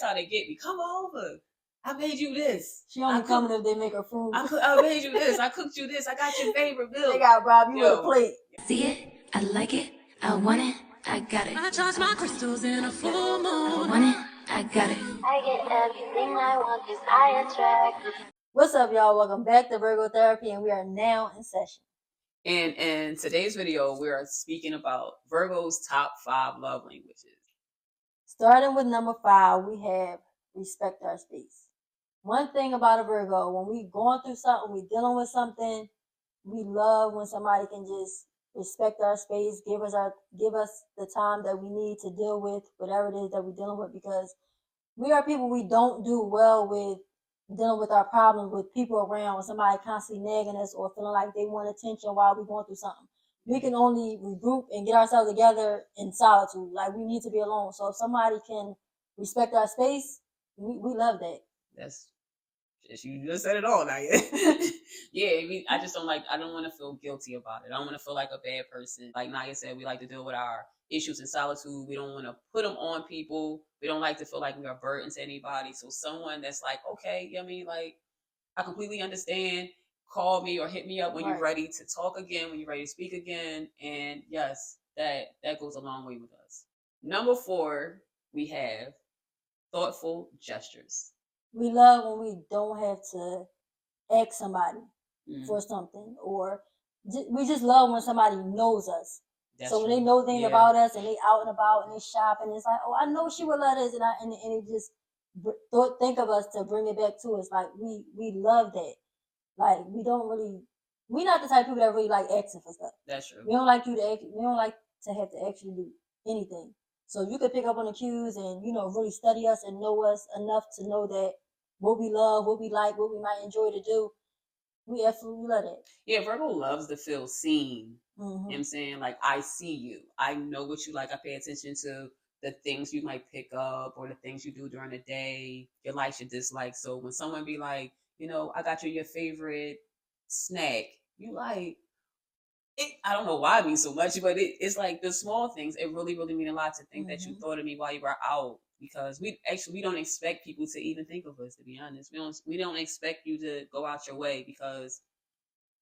that's how they get me. Come over. I made you this. She only coming if they make her food. I made you this. I cooked you this. I got your favorite meal. They got rob you with a plate. See it, I like it, I want it, I got it. I charge my crystals in a full moon. I want it, I got it. I get everything I want because I attract. What's up, y'all? Welcome back to Virgo Therapy, and we are now in session. And in today's video, we are speaking about Virgo's top 5 love languages. Starting with number 5, we have respect our space. One thing about a Virgo, when we going through something, we dealing with something, we love when somebody can just respect our space, give us the time that we need to deal with whatever it is that we're dealing with, because we are people, we don't do well with dealing with our problems with people around, with somebody constantly nagging us or feeling like they want attention while we're going through something. We can only regroup and get ourselves together in solitude. Like, we need to be alone. So if somebody can respect our space, we love that. You just said it all now. Yeah, I just don't want to feel guilty about it. I don't want to feel like a bad person. Like Naya said, we like to deal with our issues in solitude. We don't want to put them on people. We don't like to feel like we are burden to anybody. So someone that's like, okay, I completely understand. Call me or hit me up when you're ready to talk again, when you're ready to speak again. And yes, that goes a long way with us. Number 4, we have thoughtful gestures. We love when we don't have to ask somebody for something, or we just love when somebody knows us. So when they know things about us and they out and about and they shopping, it's like, oh, I know she would love this, and it just think of us to bring it back to us. Like, we love that. Like, we're not the type of people that really like asking for stuff. That's true. We don't like to have to actually do anything. So you could pick up on the cues and, really study us and know us enough to know that what we love, what we like, what we might enjoy to do. We absolutely love that. Yeah, Virgo loves to feel seen. Mm-hmm. You know what I'm saying? Like, I see you. I know what you like. I pay attention to the things you might pick up or the things you do during the day, your likes, your dislikes. So when someone be like, I got you your favorite snack, you like it. I don't know why it means so much, but it's like the small things. It really, really mean a lot to think that you thought of me while you were out, because we don't expect people to even think of us, to be honest. We don't expect you to go out your way, because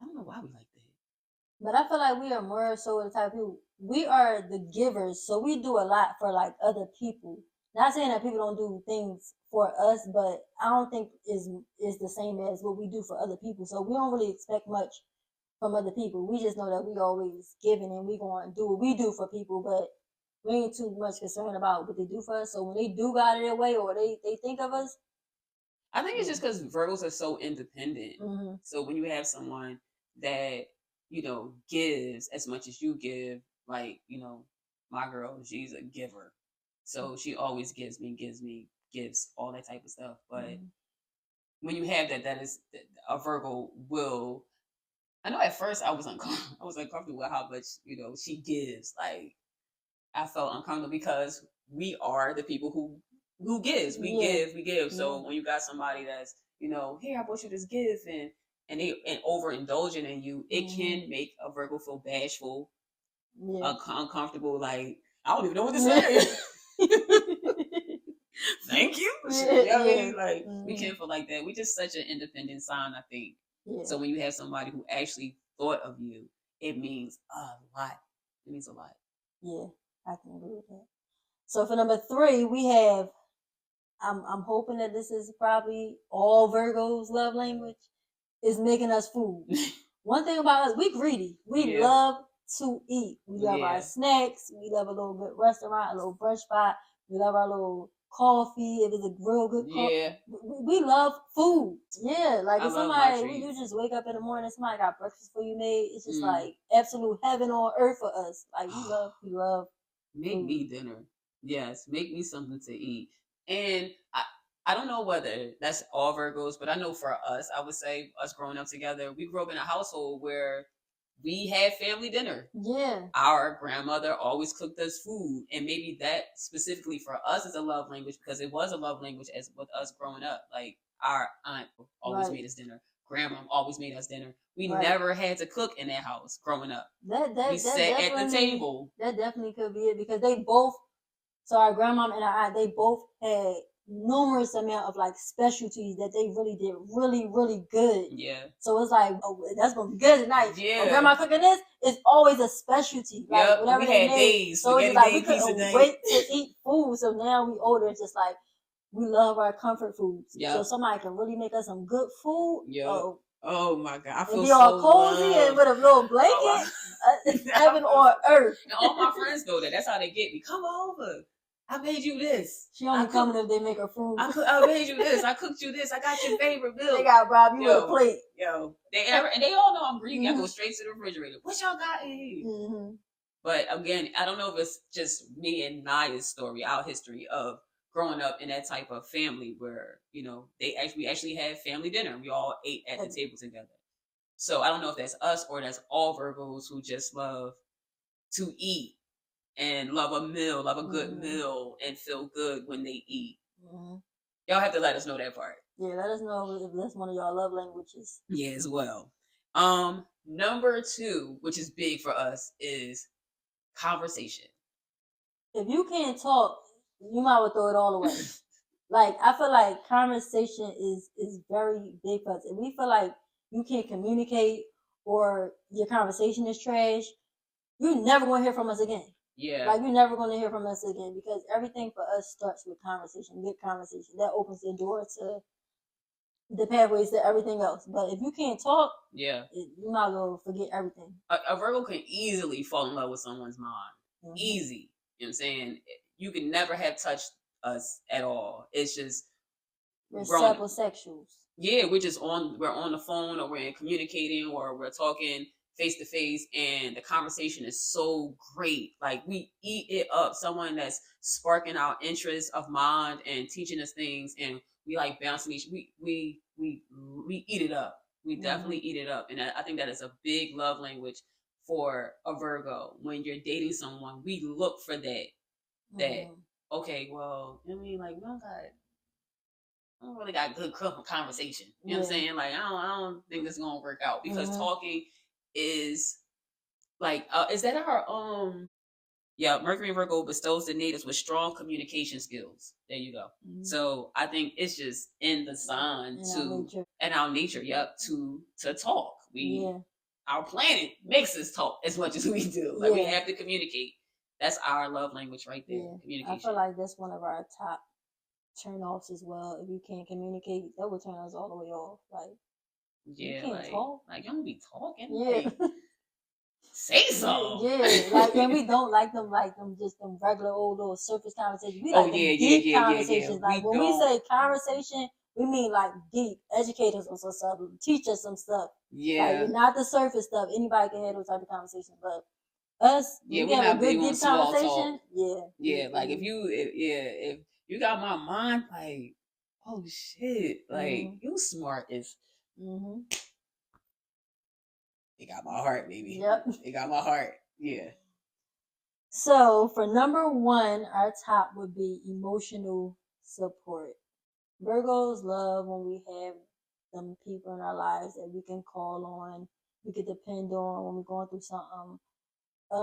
I don't know why we like that. But I feel like we are more so the type of people, we are the givers, so we do a lot for like other people. Not saying that people don't do things for us, but I don't think is the same as what we do for other people. So we don't really expect much from other people. We just know that we always giving, and we going to do what we do for people, but we ain't too much concerned about what they do for us. So when they do go out of their way or they think of us, I think it's just because Virgos are so independent. Mm-hmm. So when you have someone that, gives as much as you give, like, my girl, she's a giver. So she always gives all that type of stuff. But when you have that is a Virgo will. I know at first I was uncomfortable with how much, she gives. Like, I felt uncomfortable because we are the people who gives. We give. So when you got somebody that's, here, I bought you this gift, and overindulging in you, it can make a Virgo feel bashful, uncomfortable. Like, I don't even know what to say. Thank you. I mean? Like, we can't feel like that. We're just such an independent sign, I think. Yeah. So when you have somebody who actually thought of you, it means a lot. It means a lot. Yeah, I can agree with that. So for number 3, we have, I'm hoping that this is probably all Virgos' love language, is making us food. One thing about us, we greedy. We love to eat. We love our snacks. We love a little good restaurant, a little brunch spot. We love our little coffee, if it's a real good coffee. Yeah. We love food. Yeah, like if somebody, you just wake up in the morning, somebody got breakfast for you made, it's just like absolute heaven on earth for us. Like, we love Make food. Me dinner. Yes, make me something to eat. And I don't know whether that's all Virgos, but I know for us, I would say us growing up together, we grew up in a household where we had family dinner. Yeah. Our grandmother always cooked us food. And maybe that specifically for us is a love language, because it was a love language as with us growing up. Like, our aunt always made us dinner. Grandma always made us dinner. We never had to cook in that house growing up. We sat at the table. That definitely could be it, because they both, so our grandma and our aunt, they both had numerous amount of like specialties that they really did really good. Yeah. So it's like, oh, that's gonna be good tonight. Yeah. Oh, grandma cooking this. It's always a specialty. Like Yep. whatever We they had made. days. So it's Spaghetti like day, we couldn't pizza day. wait to eat food. So now we older. It's just like we love our comfort foods. Yep. So somebody can really make us some good food. Yep. Oh my God, I feel be so all cozy loved. and with a little blanket, heaven or earth. And all my friends know that. That's how they get me. Come over. I made you this. She only coming if they make her food. I made you this. I cooked you this. I got your favorite meal. They got rob you with a plate. Yo, and they all know I'm greedy. I go straight to the refrigerator. What y'all got in here? But again, I don't know if it's just me and Naya's story, our history of growing up in that type of family where, you know, we actually had family dinner. We all ate at the table together. So I don't know if that's us or that's all Virgos who just love to eat and love a good meal and feel good when they eat. Y'all have to let us know that part. Yeah, let us know if that's one of y'all love languages. Yeah, as well. Number 2, which is big for us, is conversation. If you can't talk, you might well throw it all away. Like, I feel like conversation is very big for us. If we feel like you can't communicate or your conversation is trash, you're never going to hear from us again. Yeah. Like, you're never going to hear from us again because everything for us starts with conversation, good conversation. That opens the door to the pathways to everything else. But if you can't talk, you might as well forget everything. A Virgo can easily fall in love with someone's mind. Easy. You know what I'm saying? You can never have touched us at all. It's just we're sapiosexuals. Yeah, we're on the phone or we're communicating or we're talking face to face and the conversation is so great. Like we eat it up. Someone that's sparking our interest of mind and teaching us things and we like bouncing we eat it up. We definitely eat it up. And I think that is a big love language for a Virgo. When you're dating someone, we look for that. Okay, well, I mean, like, I don't really got good conversation. You know what I'm saying? Like, I don't think this is gonna work out because talking is like, is that our Mercury and Virgo bestows the natives with strong communication skills. There you go. So I think it's just in the sign and our nature, to talk. Our planet makes us talk as much as we do. Like we have to communicate. That's our love language right there. Communication. I feel like that's one of our top turn offs as well. If you can't communicate, that would turn us all the way off. Like you can't talk. Like you don't be talking. Yeah. Like, say so. Yeah. Like and we don't like them just them regular old little surface conversations. We like deep conversations. Like when we say conversation, we mean like deep, educate us on some stuff, teach us some stuff. Yeah. Like not the surface stuff. Anybody can have those type of conversations, but us, we have a good deep conversation. Like if you got my mind, like, oh shit, like you smart as. It got my heart, baby. Yep. It got my heart. Yeah. So for number 1, our top would be emotional support. Virgos love when we have some people in our lives that we can call on, we can depend on when we're going through something. We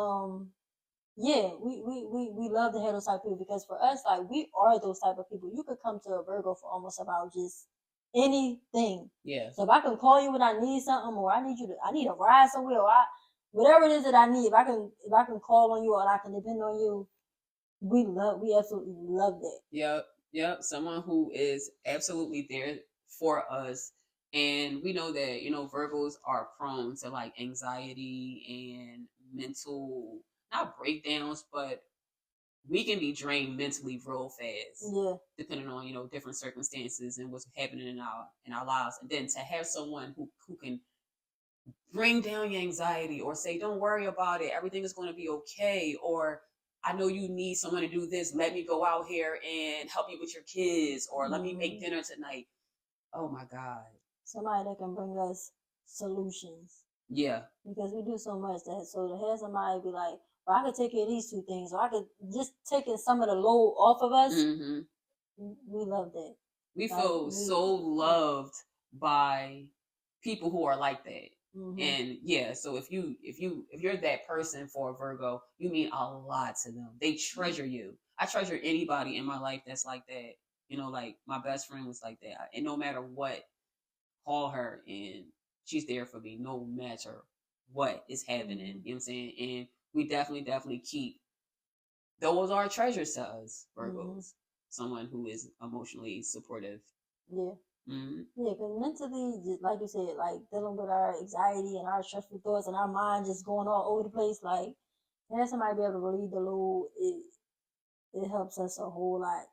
love to have those type of people because for us, like we are those type of people. You could come to a Virgo for almost about just anything. Yeah. So if I can call you when I need something, or I need a ride somewhere, or whatever it is that I need, if I can call on you or I can depend on you, we absolutely love that. Yep. Someone who is absolutely there for us. And we know that, Virgos are prone to like anxiety and mental, not breakdowns, but we can be drained mentally real fast. Yeah. Depending on, different circumstances and what's happening in our lives. And then to have someone who can bring down your anxiety or say, don't worry about it, everything is going to be okay, or I know you need someone to do this, let me go out here and help you with your kids, or let me make dinner tonight. Oh my God. Somebody that can bring us solutions. Yeah. Because we do so much that, so to have somebody be like, well, I could take care of these 2 things, or I could just take some of the load off of us. We love that. We feel so loved by people who are like that. And so if you're that person for a Virgo, you mean a lot to them. They treasure you. I treasure anybody in my life that's like that. You know, like my best friend was like that. And no matter what, call her and she's there for me no matter what is happening. You know what I'm saying? And we definitely keep those are treasures to us, Virgos. Someone who is emotionally supportive. Yeah. Yeah, because mentally, just like you said, like dealing with our anxiety and our stressful thoughts and our mind just going all over the place, like having somebody be able to relieve the load, it helps us a whole lot.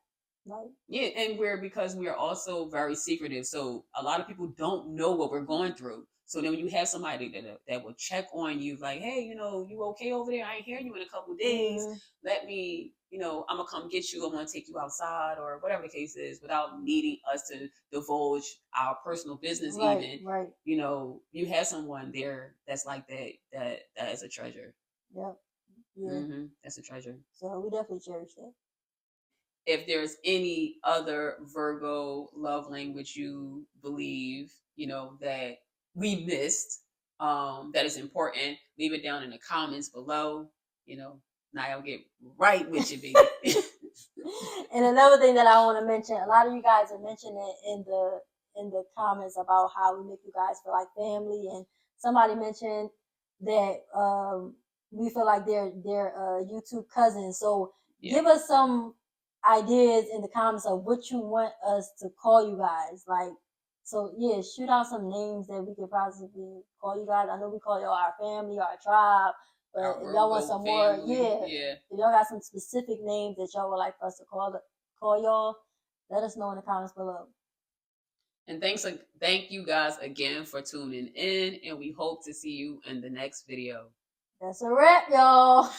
Like, yeah, and because we're also very secretive, so a lot of people don't know what we're going through. So then when you have somebody that will check on you, like, hey, you know, you okay over there? I ain't hear you in a couple of days. Let me, you know, I'm gonna come get you. I want to take you outside or whatever the case is, without needing us to divulge our personal business. Even, you know, you have someone there that's like that is a treasure. Yep. Yeah. That's a treasure. So we definitely cherish that. If there's any other Virgo love language you believe, you know, that we missed, that is important, leave it down in the comments below. You know, I'll get right with you, baby. And another thing that I want to mention, a lot of you guys are mentioning in the comments about how we make you guys feel like family, and somebody mentioned that we feel like they're YouTube cousins. So give us some ideas in the comments of what you want us to call you guys. Like, so yeah, shoot out some names that we could possibly call you guys. I know we call y'all our family, our tribe, but if y'all want some more, if y'all got some specific names that y'all would like for us to call y'all, let us know in the comments below. And thank you guys again for tuning in, and we hope to see you in the next video. That's a wrap, y'all.